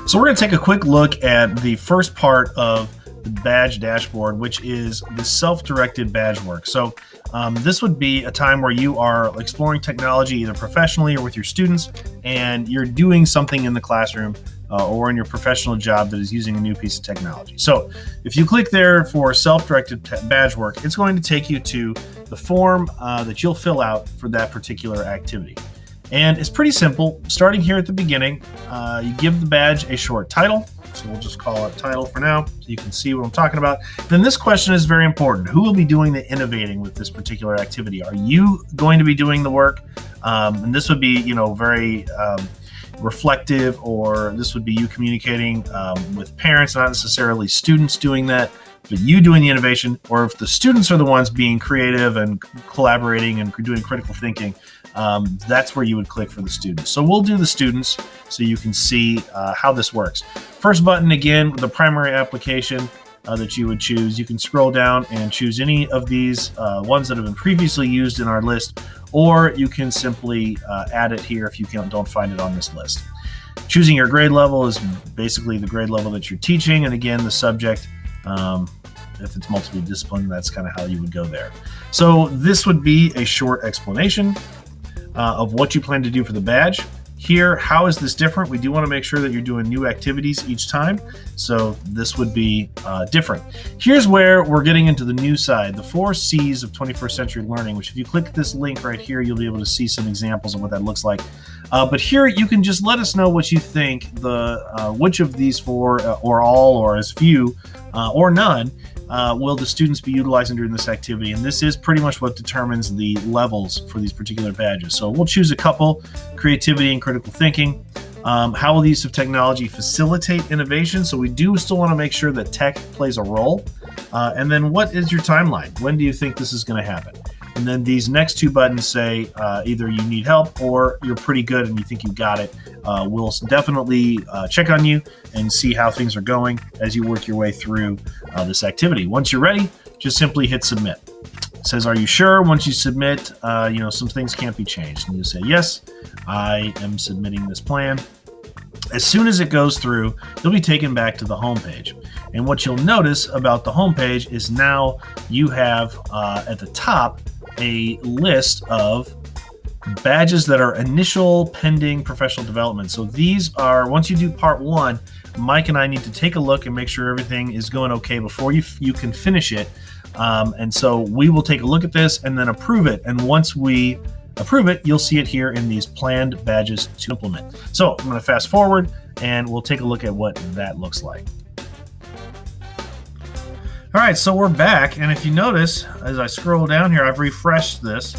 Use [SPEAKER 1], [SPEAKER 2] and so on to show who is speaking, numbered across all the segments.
[SPEAKER 1] So we're going to take a quick look at the first part of the badge dashboard, which is the self-directed badge work. So this would be a time where you are exploring technology either professionally or with your students, and you're doing something in the classroom or in your professional job that is using a new piece of technology. So if you click there for self-directed badge work, it's going to take you to the form that you'll fill out for that particular activity. And it's pretty simple. Starting here at the beginning, you give the badge a short title. So we'll just call it title for now so you can see what I'm talking about. Then this question is very important. Who will be doing the innovating with this particular activity? Are you going to be doing the work? And this would be, very reflective, or this would be you communicating with parents, not necessarily students doing that, but you doing the innovation. Or if the students are the ones being creative and collaborating and doing critical thinking, that's where you would click for the students. So we'll do the students so you can see how this works. First button, again, the primary application that you would choose. You can scroll down and choose any of these ones that have been previously used in our list, or you can simply add it here if you don't find it on this list. Choosing your grade level is basically the grade level that you're teaching, and again, the subject. If it's multidiscipline, that's kind of how you would go there. So this would be a short explanation of what you plan to do for the badge. Here, how is this different? We do want to make sure that you're doing new activities each time. So this would be different. Here's where we're getting into the new side, the 4 C's of 21st century learning, which if you click this link right here, you'll be able to see some examples of what that looks like. But here you can just let us know what you think, which of these 4 or all or as few or none will the students be utilizing during this activity. And this is pretty much what determines the levels for these particular badges. So we'll choose a couple: creativity and critical thinking. How will the use of technology facilitate innovation? So we do still want to make sure that tech plays a role. And then what is your timeline? When do you think this is going to happen? And then these next 2 buttons say either you need help or you're pretty good and you think you got it. We'll definitely check on you and see how things are going as you work your way through this activity. Once you're ready, just simply hit submit. It says, are you sure? Once you submit, some things can't be changed. And you say, yes, I am submitting this plan. As soon as it goes through, you'll be taken back to the home page. And what you'll notice about the home page is now you have at the top a list of badges that are initial pending professional development. So these are, once you do part 1, Mike and I need to take a look and make sure everything is going okay before you can finish it. And so we will take a look at this and then approve it. And once we approve it, you'll see it here in these planned badges to implement. So I'm going to fast forward and we'll take a look at what that looks like. All right, so we're back, and if you notice, as I scroll down here, I've refreshed this.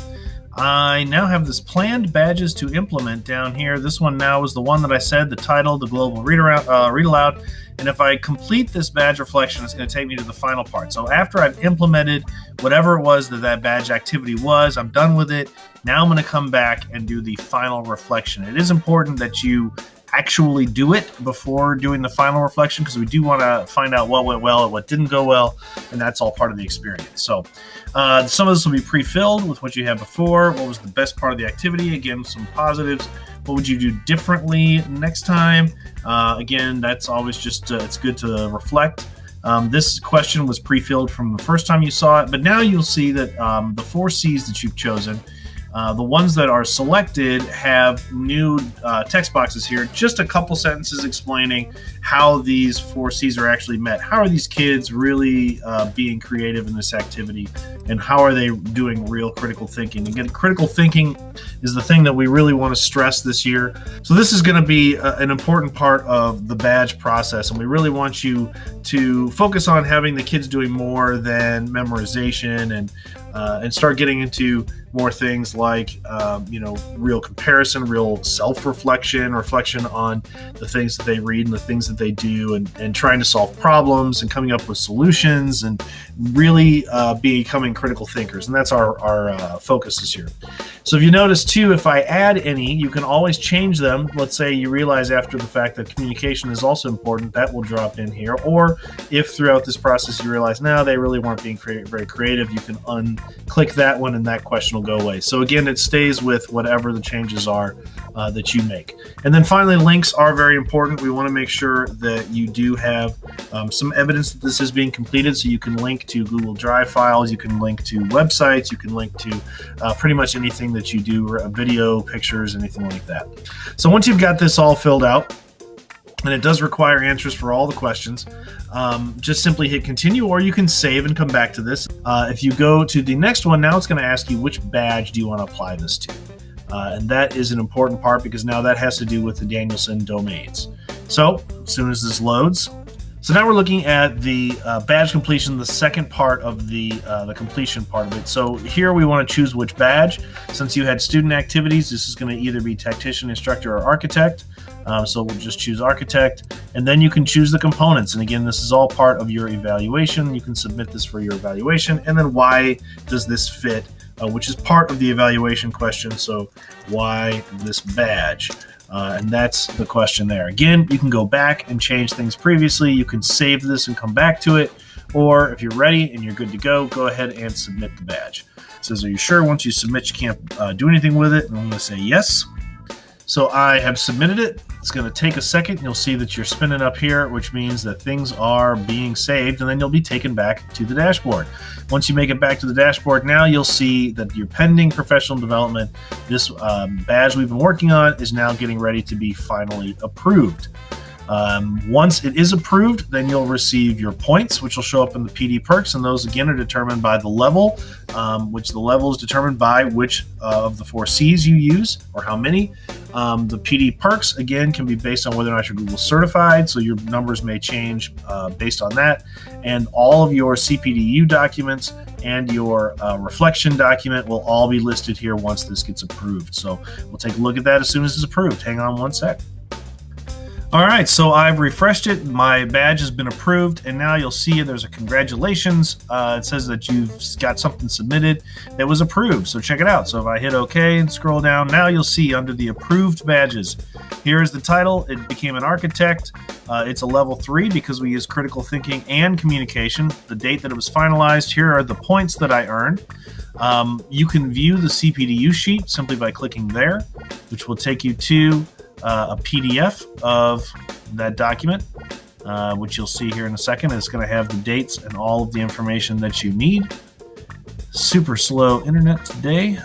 [SPEAKER 1] I now have this planned badges to implement down here. This one now is the one that I said, the title, the global read aloud. And if I complete this badge reflection, it's going to take me to the final part. So after I've implemented whatever it was that badge activity was, I'm done with it. Now I'm going to come back and do the final reflection. It is important that you actually do it before doing the final reflection, because we do want to find out what went well and what didn't go well, and that's all part of the experience. So some of this will be pre-filled with what you had before. What was the best part of the activity? Again, some positives. What would you do differently next time? Again, that's always just it's good to reflect. This question was pre-filled from the first time you saw it, but now you'll see that the 4 C's that you've chosen, the ones that are selected have new text boxes here. Just a couple sentences explaining how these 4 C's are actually met. How are these kids really being creative in this activity? And how are they doing real critical thinking? Again, critical thinking is the thing that we really want to stress this year. So this is going to be an important part of the badge process. And we really want you to focus on having the kids doing more than memorization and start getting into more things like, real comparison, real self-reflection, reflection on the things that they read and the things that they do, and trying to solve problems and coming up with solutions and really becoming critical thinkers. And that's our focus this year. So if you notice too, if I add any, you can always change them. Let's say you realize after the fact that communication is also important, that will drop in here. Or if throughout this process you realize, no, they really weren't being very creative, you can click that one and that question will go away. So again, it stays with whatever the changes are that you make. And then finally, links are very important. We want to make sure that you do have some evidence that this is being completed, so you can link to Google Drive files, you can link to websites, you can link to pretty much anything that you do, video, pictures, anything like that. So once you've got this all filled out, and it does require answers for all the questions, just simply hit continue, or you can save and come back to this. If you go to the next one, now it's going to ask you which badge do you want to apply this to. And that is an important part because now that has to do with the Danielson domains. So as soon as this loads, so now we're looking at the badge completion, the second part of the completion part of it. So here we want to choose which badge. Since you had student activities, this is going to either be tactician, instructor, or architect. So we'll just choose architect, and then you can choose the components. And again, this is all part of your evaluation. You can submit this for your evaluation, and then why does this fit, which is part of the evaluation question. So why this badge? And that's the question there. Again, you can go back and change things previously. You can save this and come back to it. Or if you're ready and you're good to go ahead and submit the badge. It says, are you sure? Once you submit, you can't do anything with it. And I'm going to say yes. So I have submitted it. It's going to take a second. You'll see that you're spinning up here, which means that things are being saved, and then you'll be taken back to the dashboard. Once you make it back to the dashboard, now you'll see that your pending professional development, this badge we've been working on, is now getting ready to be finally approved. Once it is approved, then you'll receive your points, which will show up in the PD perks, and those again are determined by the level, which the level is determined by which of the 4 C's you use, or how many. The PD perks, again, can be based on whether or not you're Google certified, so your numbers may change based on that. And all of your CPDU documents and your reflection document will all be listed here once this gets approved. So we'll take a look at that as soon as it's approved. Hang on one sec. All right, so I've refreshed it. My badge has been approved, and now you'll see there's a congratulations. It says that you've got something submitted that was approved, so check it out. So if I hit OK and scroll down, now you'll see under the approved badges, here is the title. It became an architect. It's a level 3 because we use critical thinking and communication. The date that it was finalized, here are the points that I earned. You can view the CPDU sheet simply by clicking there, which will take you to a PDF of that document, which you'll see here in a second. It's going to have the dates and all of the information that you need. Super slow internet today.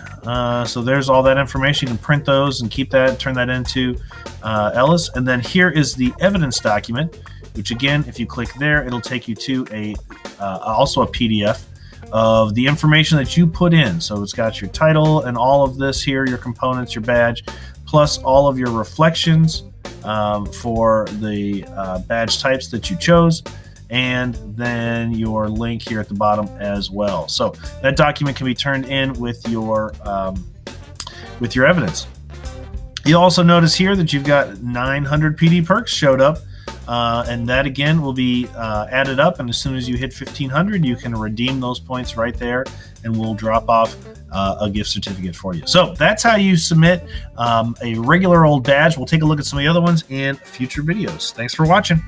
[SPEAKER 1] So there's all that information. You can print those and keep that, turn that into Ellis. And then here is the evidence document, which again, if you click there, it'll take you to also a PDF of the information that you put in. So it's got your title and all of this here, your components, your badge, plus all of your reflections for the badge types that you chose, and then your link here at the bottom as well. So that document can be turned in with your evidence. You'll also notice here that you've got 900 PD perks showed up, and that again will be added up, and as soon as you hit 1500, you can redeem those points right there, and we'll drop off a gift certificate for you. So that's how you submit a regular old badge. We'll take a look at some of the other ones in future videos. Thanks for watching.